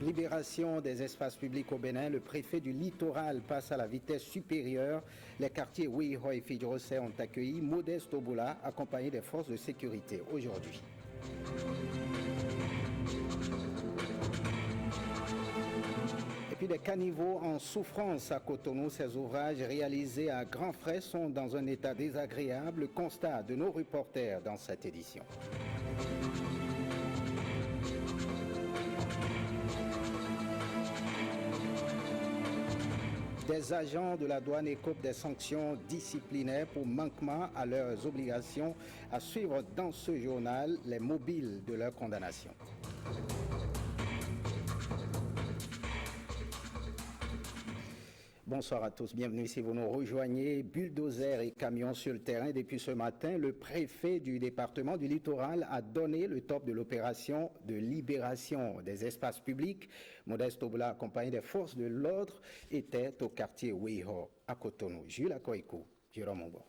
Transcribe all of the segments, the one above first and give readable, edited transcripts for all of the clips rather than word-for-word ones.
Libération des espaces publics au Bénin, le préfet du littoral passe à la vitesse supérieure. Les quartiers Ouiho et Fidjrosé ont accueilli Modeste Oboula, accompagné des forces de sécurité aujourd'hui. Et puis des caniveaux en souffrance à Cotonou, ces ouvrages réalisés à grands frais sont dans un état désagréable. Constat de nos reporters dans cette édition. Des agents de la douane écopent des sanctions disciplinaires pour manquement à leurs obligations à suivre dans ce journal les mobiles de leur condamnation. Bonsoir à tous, bienvenue si vous nous rejoignez. Bulldozers et camions sur le terrain depuis ce matin. Le préfet du département du littoral a donné le top de l'opération de libération des espaces publics. Modeste Oboula, accompagné des forces de l'ordre, était au quartier Ouiho à Cotonou. Jules Akoikou, Jérôme Moubo.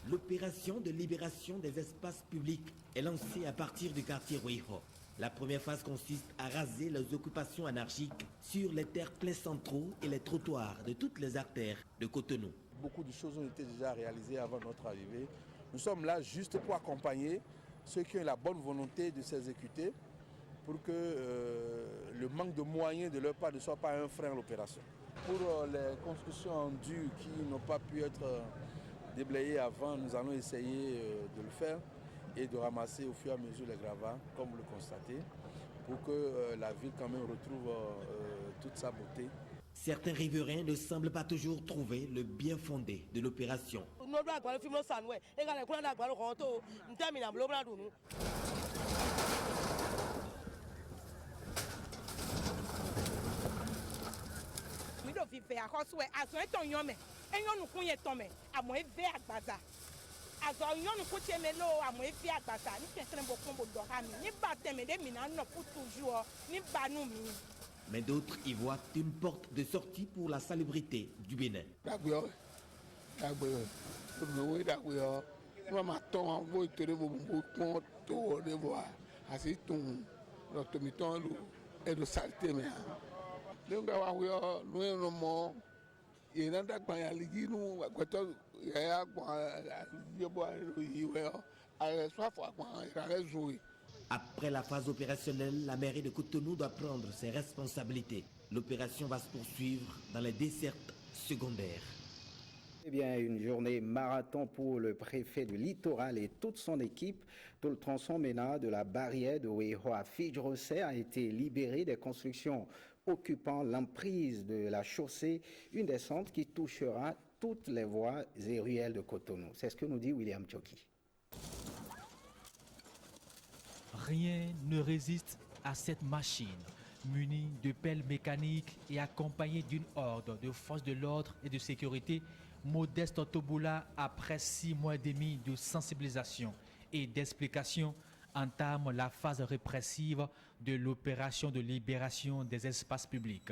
L'opération de libération des espaces publics est lancée à partir du quartier Ouiho. La première phase consiste à raser les occupations anarchiques sur les terre-pleins centraux et les trottoirs de toutes les artères de Cotonou. Beaucoup de choses ont été déjà réalisées avant notre arrivée. Nous sommes là juste pour accompagner ceux qui ont la bonne volonté de s'exécuter pour que le manque de moyens de leur part ne soit pas un frein à l'opération. Pour les constructions en dur qui n'ont pas pu être déblayées avant, nous allons essayer de le faire et de ramasser au fur et à mesure les gravats, comme vous le constatez, pour que la ville quand même retrouve toute sa beauté. Certains riverains ne semblent pas toujours trouver le bien fondé de l'opération. Mais d'autres y voient une porte de sortie pour la salubrité du Bénin. Après la phase opérationnelle, la mairie de Cotonou doit prendre ses responsabilités. L'opération va se poursuivre dans les dessertes secondaires. Eh bien, une journée marathon pour le préfet du littoral et toute son équipe. Tout le tronçon MENA de la barrière de Ouiho à Fidjrosé a été libéré des constructions occupant l'emprise de la chaussée, une descente qui touchera toutes les voies et ruelles de Cotonou. C'est ce que nous dit William Tchoki. Rien ne résiste à cette machine. Munie de pelles mécaniques et accompagnée d'une horde de forces de l'ordre et de sécurité, Modeste Oboula, après 6 mois et demi de sensibilisation et d'explication, entame la phase répressive de l'opération de libération des espaces publics.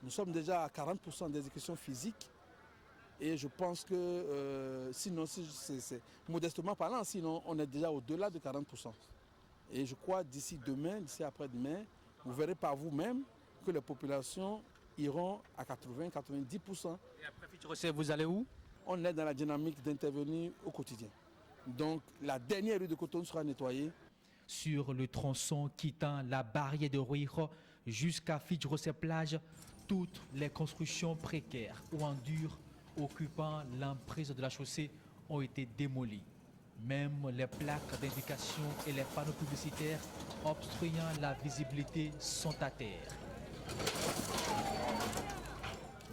Nous sommes déjà à 40% d'exécution physique et je pense que sinon, c'est modestement parlant, sinon on est déjà au-delà de 40%. Et je crois d'ici demain, d'ici après-demain, vous verrez par vous-même que les populations iront à 80-90%. Et après Fidjrosé, vous allez où? On est dans la dynamique d'intervenir au quotidien. Donc la dernière rue de Cotonou sera nettoyée. Sur le tronçon quittant la barrière de Ouiho jusqu'à Fidjrosé plage, toutes les constructions précaires ou en dur occupant l'emprise de la chaussée ont été démolies. Même les plaques d'indication et les panneaux publicitaires obstruant la visibilité sont à terre.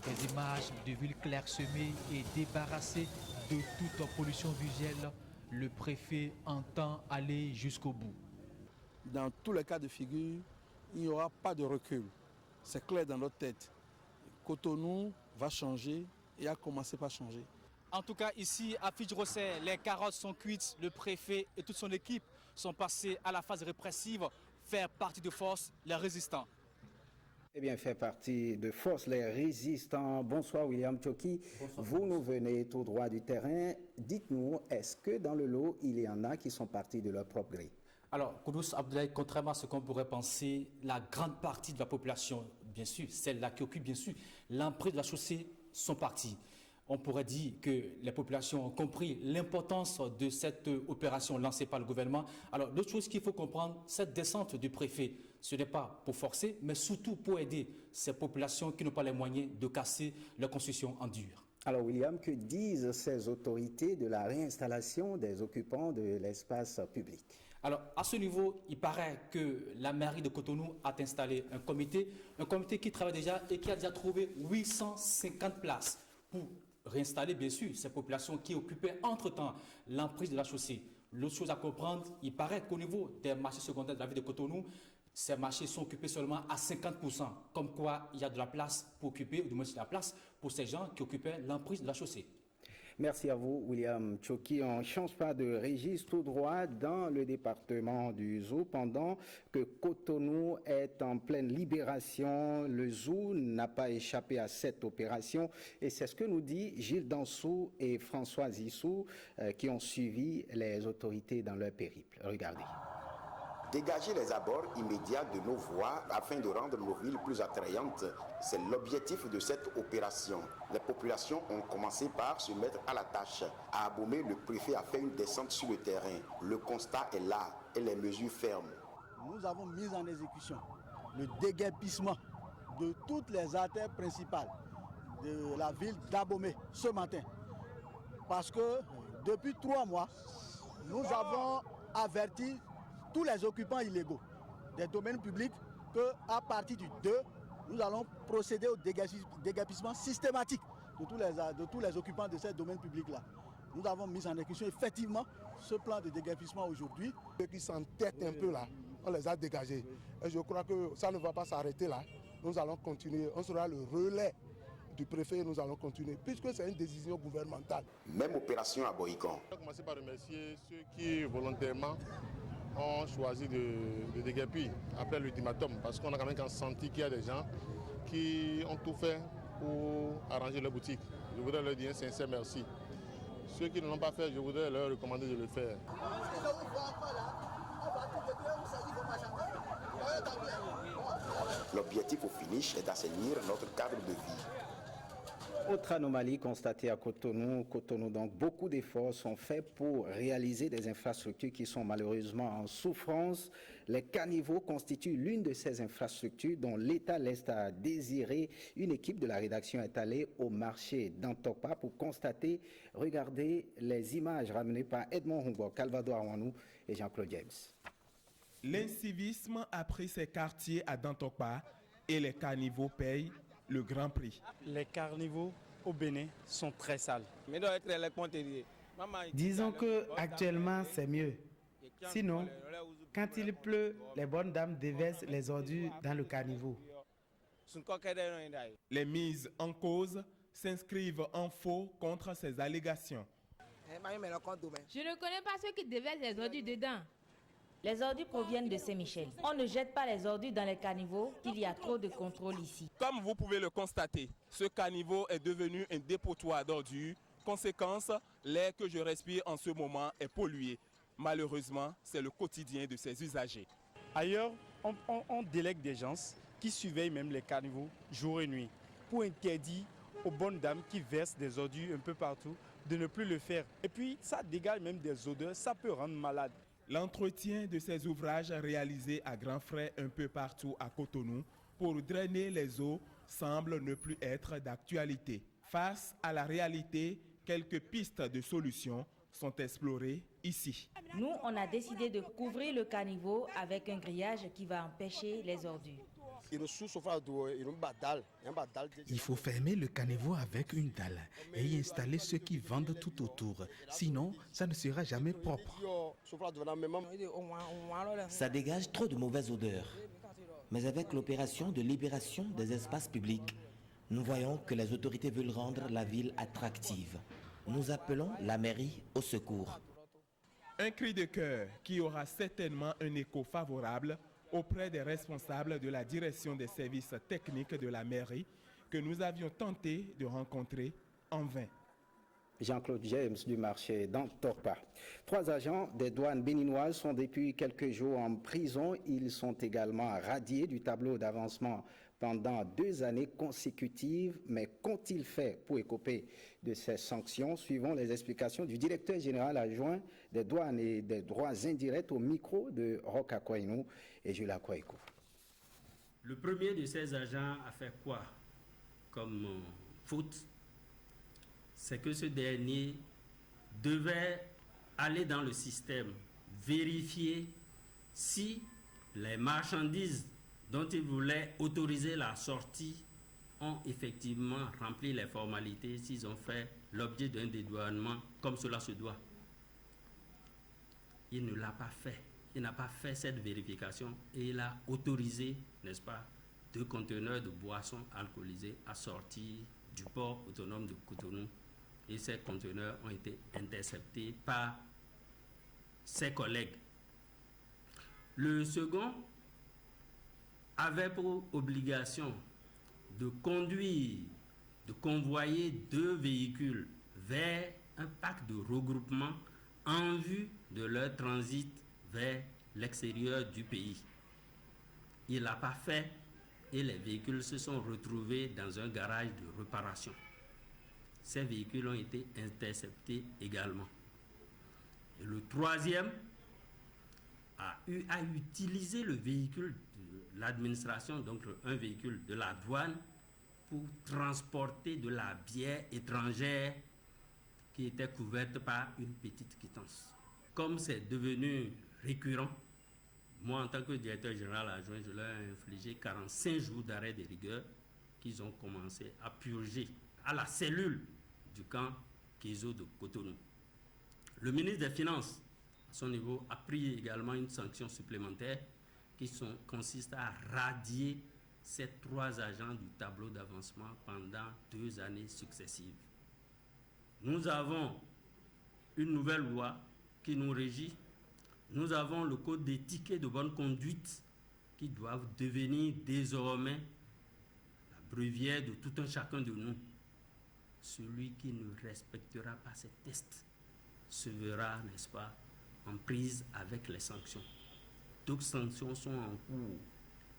Des images de villes clairsemées et débarrassées de toute pollution visuelle, le préfet entend aller jusqu'au bout. Dans tous les cas de figure, il n'y aura pas de recul. C'est clair dans notre tête. Cotonou va changer et a commencé par changer. En tout cas, ici à Fidjrosé, les carottes sont cuites. Le préfet et toute son équipe sont passés à la phase répressive, faire partie de force les résistants. Eh bien, fait partie de force les résistants. Bonsoir William Tchoki. Vous nous venez tout droit du terrain. Dites-nous, est-ce que dans le lot, il y en a qui sont partis de leur propre gré? Alors, Koudous Abdoulaye, contrairement à ce qu'on pourrait penser, la grande partie de la population, bien sûr, celle-là qui occupe bien sûr l'emprise de la chaussée, sont partis. On pourrait dire que les populations ont compris l'importance de cette opération lancée par le gouvernement. Alors, l'autre chose qu'il faut comprendre, cette descente du préfet, ce n'est pas pour forcer, mais surtout pour aider ces populations qui n'ont pas les moyens de casser leur construction en dur. Alors William, que disent ces autorités de la réinstallation des occupants de l'espace public? Alors, à ce niveau, il paraît que la mairie de Cotonou a installé un comité qui travaille déjà et qui a déjà trouvé 850 places pour réinstaller, bien sûr, ces populations qui occupaient entre-temps l'emprise de la chaussée. L'autre chose à comprendre, il paraît qu'au niveau des marchés secondaires de la ville de Cotonou, ces marchés sont occupés seulement à 50%, comme quoi il y a de la place pour occuper, ou du moins de la place pour ces gens qui occupaient l'emprise de la chaussée. Merci à vous, William Tchoki. On ne change pas de registre tout droit dans le département du Zou. Pendant que Cotonou est en pleine libération, le Zou n'a pas échappé à cette opération. Et c'est ce que nous dit Gilles Dansou et François Zissou qui ont suivi les autorités dans leur périple. Regardez. Dégager les abords immédiats de nos voies afin de rendre nos villes plus attrayantes, c'est l'objectif de cette opération. Les populations ont commencé par se mettre à la tâche. À Abomey, le préfet a fait une descente sur le terrain. Le constat est là et les mesures fermes. Nous avons mis en exécution le déguerpissement de toutes les artères principales de la ville d'Abomey ce matin. Parce que depuis 3 mois, nous avons averti tous les occupants illégaux des domaines publics qu'à partir du 2, nous allons procéder au déguerpissement systématique de tous les occupants de ces domaines publics-là. Nous avons mis en exécution effectivement ce plan de déguerpissement aujourd'hui. Ceux qui s'entêtent un peu là, on les a dégagés. Et je crois que ça ne va pas s'arrêter là. Nous allons continuer, on sera le relais du préfet et nous allons continuer, puisque c'est une décision gouvernementale. Même opération à Boïcon. Je vais commencer par remercier ceux qui volontairement ont choisi de déguerpir après l'ultimatum, parce qu'on a quand même senti qu'il y a des gens qui ont tout fait pour arranger leur boutique. Je voudrais leur dire un sincère merci. Ceux qui ne l'ont pas fait, je voudrais leur recommander de le faire. L'objectif au finish est d'assainir notre cadre de vie. Autre anomalie constatée à Cotonou, donc beaucoup d'efforts sont faits pour réaliser des infrastructures qui sont malheureusement en souffrance. Les caniveaux constituent l'une de ces infrastructures dont l'État laisse à désirer. Une équipe de la rédaction est allée au marché d'Antokpa pour constater, regarder les images ramenées par Edmond Humbo, Calvado Arwanou et Jean-Claude James. L'incivisme a pris ses quartiers à Dantokpa et les caniveaux payent le grand prix. Les caniveaux au Bénin sont très sales. Disons que actuellement c'est mieux. Sinon, quand il pleut, les bonnes dames déversent les ordures dans le caniveau. Les mises en cause s'inscrivent en faux contre ces allégations. Je ne connais pas ceux qui déversent les ordures dedans. Les ordures proviennent de Saint-Michel. On ne jette pas les ordures dans les caniveaux, qu'il y a trop de contrôle ici. Comme vous pouvez le constater, ce caniveau est devenu un dépotoir d'ordures. Conséquence, l'air que je respire en ce moment est pollué. Malheureusement, c'est le quotidien de ces usagers. Ailleurs, on délègue des gens qui surveillent même les caniveaux jour et nuit pour interdire aux bonnes dames qui versent des ordures un peu partout de ne plus le faire. Et puis, ça dégage même des odeurs, ça peut rendre malade. L'entretien de ces ouvrages réalisés à grands frais un peu partout à Cotonou pour drainer les eaux semble ne plus être d'actualité. Face à la réalité, quelques pistes de solutions sont explorées ici. Nous, on a décidé de couvrir le caniveau avec un grillage qui va empêcher les ordures. Il faut fermer le caniveau avec une dalle et y installer ceux qui vendent tout autour. Sinon, ça ne sera jamais propre. Ça dégage trop de mauvaises odeurs. Mais avec l'opération de libération des espaces publics, nous voyons que les autorités veulent rendre la ville attractive. Nous appelons la mairie au secours. Un cri de cœur qui aura certainement un écho favorable auprès des responsables de la direction des services techniques de la mairie que nous avions tenté de rencontrer en vain. Jean-Claude James du marché d'Antorpa. 3 agents des douanes béninoises sont depuis quelques jours en prison. Ils sont également radiés du tableau d'avancement pendant 2 années consécutives. Mais qu'ont-ils fait pour écoper de ces sanctions? Suivons les explications du directeur général adjoint des douanes et des droits indirects au micro de Roka Kwainou et Julia Kwaikou. Le premier de ces agents a fait quoi comme faute? C'est que ce dernier devait aller dans le système, vérifier si les marchandises dont il voulait autoriser la sortie ont effectivement rempli les formalités, s'ils ont fait l'objet d'un dédouanement comme cela se doit. Il ne l'a pas fait. Il n'a pas fait cette vérification et il a autorisé, n'est-ce pas, 2 conteneurs de boissons alcoolisées à sortir du port autonome de Cotonou. Et ces conteneurs ont été interceptés par ses collègues. Le second avait pour obligation de convoyer 2 véhicules vers un parc de regroupement en vue de leur transit vers l'extérieur du pays. Il ne l'a pas fait et les véhicules se sont retrouvés dans un garage de réparation. Ces véhicules ont été interceptés également. Et le troisième a utilisé le véhicule de l'administration, donc un véhicule de la douane, pour transporter de la bière étrangère qui était couverte par une petite quittance. Comme c'est devenu récurrent, moi en tant que directeur général adjoint, je leur ai infligé 45 jours d'arrêt de rigueur qu'ils ont commencé à purger à la cellule du camp Kézo de Cotonou. Le ministre des Finances, à son niveau, a pris également une sanction supplémentaire qui consiste à radier ces 3 agents du tableau d'avancement pendant 2 années successives. Nous avons une nouvelle loi qui nous régit. Nous avons le code d'éthique et de bonne conduite qui doivent devenir désormais la brevière de tout un chacun de nous. Celui qui ne respectera pas ces tests se verra, n'est-ce pas, en prise avec les sanctions. Toutes sanctions sont en cours.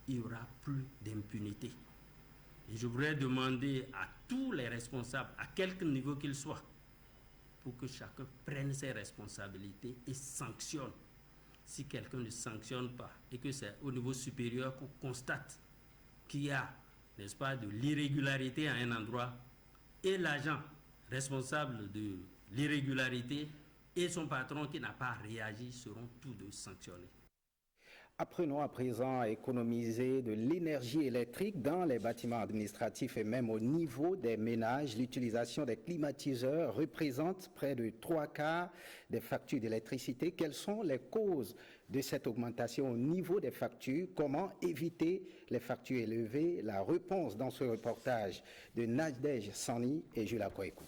Il n'y aura plus d'impunité. Et je voudrais demander à tous les responsables, à quelque niveau qu'ils soient, pour que chacun prenne ses responsabilités et sanctionne. Si quelqu'un ne sanctionne pas et que c'est au niveau supérieur qu'on constate qu'il y a, n'est-ce pas, de l'irrégularité à un endroit, et l'agent responsable de l'irrégularité et son patron qui n'a pas réagi seront tous 2 sanctionnés. Apprenons à présent à économiser de l'énergie électrique dans les bâtiments administratifs et même au niveau des ménages. L'utilisation des climatiseurs représente près de 3/4 des factures d'électricité. Quelles sont les causes de cette augmentation au niveau des factures? Comment éviter les factures élevées? La réponse dans ce reportage de Nadège Sani et Julia Kwaikou.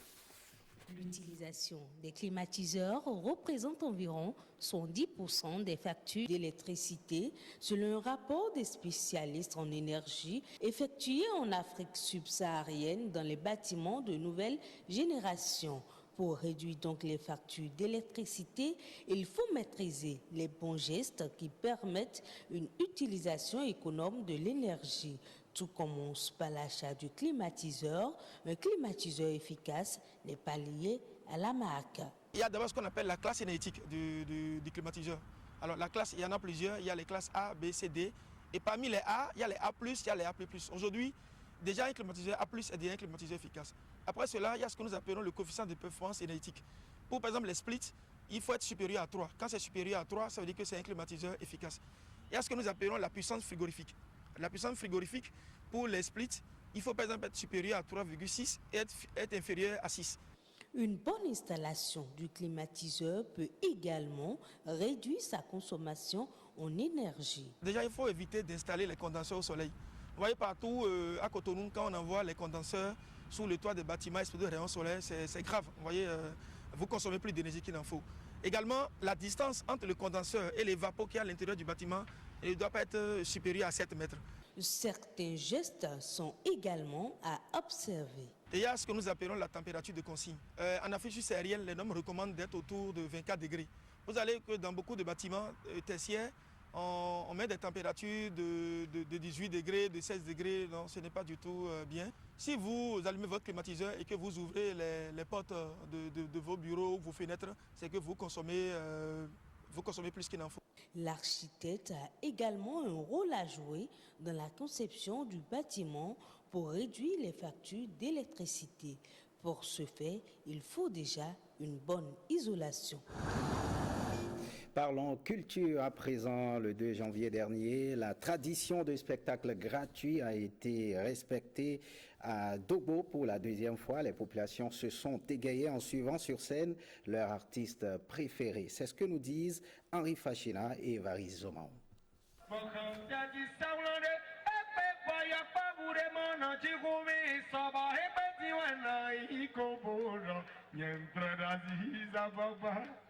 L'utilisation des climatiseurs représente environ 70% des factures d'électricité selon un rapport des spécialistes en énergie effectué en Afrique subsaharienne dans les bâtiments de nouvelle génération. Pour réduire donc les factures d'électricité, il faut maîtriser les bons gestes qui permettent une utilisation économe de l'énergie. Tout commence par l'achat du climatiseur. Un climatiseur efficace n'est pas lié à la marque. Il y a d'abord ce qu'on appelle la classe énergétique du climatiseur. Alors la classe, il y en a plusieurs. Il y a les classes A, B, C, D. Et parmi les A, il y a les A+, il y a les A++. Aujourd'hui, déjà un climatiseur A+, est déjà un climatiseur efficace. Après cela, il y a ce que nous appelons le coefficient de performance énergétique. Pour par exemple les splits, il faut être supérieur à 3. Quand c'est supérieur à 3, ça veut dire que c'est un climatiseur efficace. Il y a ce que nous appelons la puissance frigorifique. La puissance frigorifique, pour les splits, il faut par exemple être supérieur à 3,6 et être inférieur à 6. Une bonne installation du climatiseur peut également réduire sa consommation en énergie. Déjà, il faut éviter d'installer les condenseurs au soleil. Vous voyez partout à Cotonou, quand on envoie les condenseurs sous le toit des bâtiments exposés aux rayons solaires, c'est grave. Vous voyez, vous consommez plus d'énergie qu'il en faut. Également, la distance entre le condenseur et les vapeurs qu'il y a à l'intérieur du bâtiment ne doit pas être supérieure à 7 mètres. Certains gestes sont également à observer. Et il y a ce que nous appelons la température de consigne. En Afrique subsaharienne, les normes recommandent d'être autour de 24 degrés. Vous allez que dans beaucoup de bâtiments tertiaires, on met des températures de 18 degrés, de 16 degrés. Non, ce n'est pas du tout bien. Si vous allumez votre climatiseur et que vous ouvrez les portes de vos bureaux ou vos fenêtres, c'est que vous consommez plus qu'il n'en faut. L'architecte a également un rôle à jouer dans la conception du bâtiment pour réduire les factures d'électricité. Pour ce faire, il faut déjà une bonne isolation. Parlons culture à présent. Le 2 janvier dernier, la tradition de spectacle gratuit a été respectée à Dogbo pour la deuxième fois. Les populations se sont égayées en suivant sur scène leur artiste préféré. C'est ce que nous disent Henri Fachina et Varis Zomao.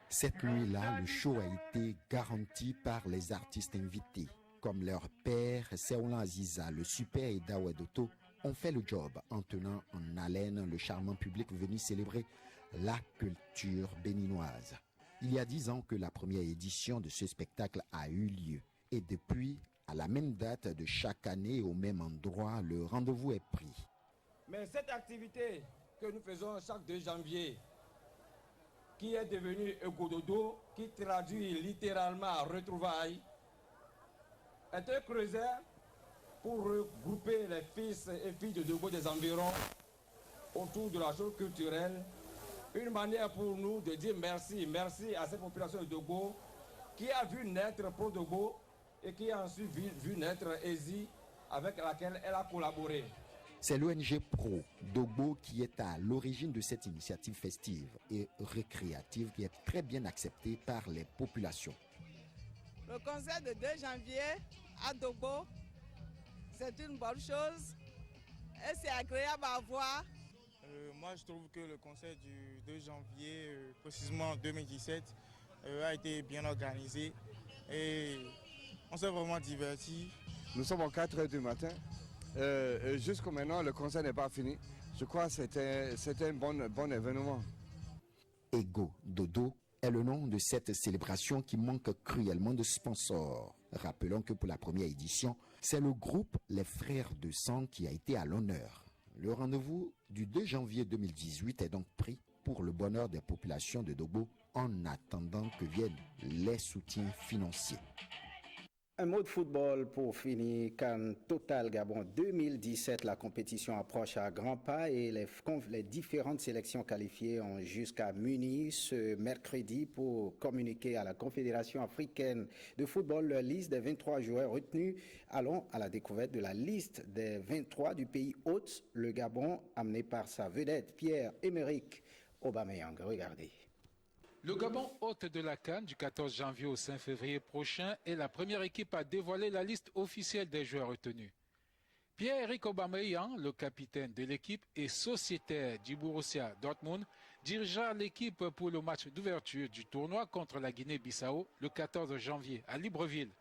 Cette nuit-là, le show a été garanti par les artistes invités. Comme leur père, Seoulan Aziza, le super et Dawedoto, ont fait le job en tenant en haleine le charmant public venu célébrer la culture béninoise. Il y a 10 ans que la première édition de ce spectacle a eu lieu. Et depuis, à la même date de chaque année, au même endroit, le rendez-vous est pris. Mais cette activité que nous faisons chaque 2 janvier, qui est devenue Egododo, qui traduit littéralement retrouvailles, est un creuset pour regrouper les fils et filles de Dogbo des environs autour de la chose culturelle. Une manière pour nous de dire merci à cette population de Dogbo qui a vu naître Pro Dogbo et qui a ensuite vu naître EZI avec laquelle elle a collaboré. C'est l'ONG Pro Dogbo qui est à l'origine de cette initiative festive et récréative qui est très bien acceptée par les populations. Le concert de 2 janvier à Dogbo, c'est une bonne chose et c'est agréable à voir. Moi, je trouve que le concert du 2 janvier, précisément en 2017, a été bien organisé et on s'est vraiment divertis. Nous sommes à 4 h du matin. Jusqu'à maintenant, le concert n'est pas fini. Je crois que c'était un bon événement. Ego Dodo est le nom de cette célébration qui manque cruellement de sponsors. Rappelons que pour la première édition, c'est le groupe Les Frères de Sang qui a été à l'honneur. Le rendez-vous du 2 janvier 2018 est donc pris pour le bonheur des populations de Dogbo en attendant que viennent les soutiens financiers. Un mot de football pour finir. CAN Total Gabon 2017, la compétition approche à grands pas et les différentes sélections qualifiées ont jusqu'à Munich ce mercredi pour communiquer à la Confédération africaine de football leur liste des 23 joueurs retenus. Allons à la découverte de la liste des 23 du pays hôte, le Gabon, amené par sa vedette Pierre-Emerick Aubameyang. Regardez. Le Gabon, hôte de la CAN du 14 janvier au 5 février prochain, est la première équipe à dévoiler la liste officielle des joueurs retenus. Pierre-Emerick Aubameyang, le capitaine de l'équipe et sociétaire du Borussia Dortmund, dirigera l'équipe pour le match d'ouverture du tournoi contre la Guinée-Bissau le 14 janvier à Libreville.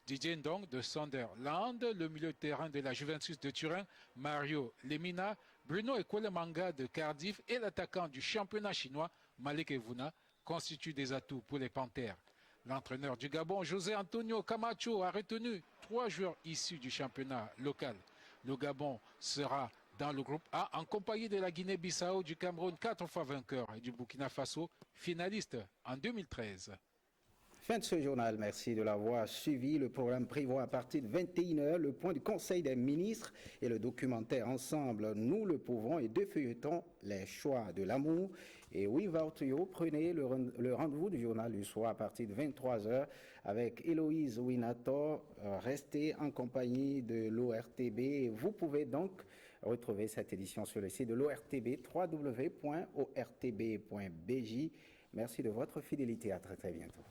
Didier Ndong de Sunderland, le milieu de terrain de la Juventus de Turin, Mario Lemina, Bruno Ekolemanga de Cardiff et l'attaquant du championnat chinois, Malik Evuna, constituent des atouts pour les Panthères. L'entraîneur du Gabon, José Antonio Camacho, a retenu 3 joueurs issus du championnat local. Le Gabon sera dans le groupe A en compagnie de la Guinée-Bissau, du Cameroun 4 fois vainqueur et du Burkina Faso, finaliste en 2013. Fin de ce journal, merci de l'avoir suivi. Le programme prévoit à partir de 21 h le point du Conseil des ministres et le documentaire Ensemble, nous le pouvons et 2 feuilletons, les choix de l'amour. Et oui, Vartuyo, prenez le rendez-vous du journal du soir à partir de 23 h avec Héloïse Winator. Restez en compagnie de l'ORTB. Vous pouvez donc retrouver cette édition sur le site de l'ORTB, www.ortb.bj. Merci de votre fidélité. À très bientôt.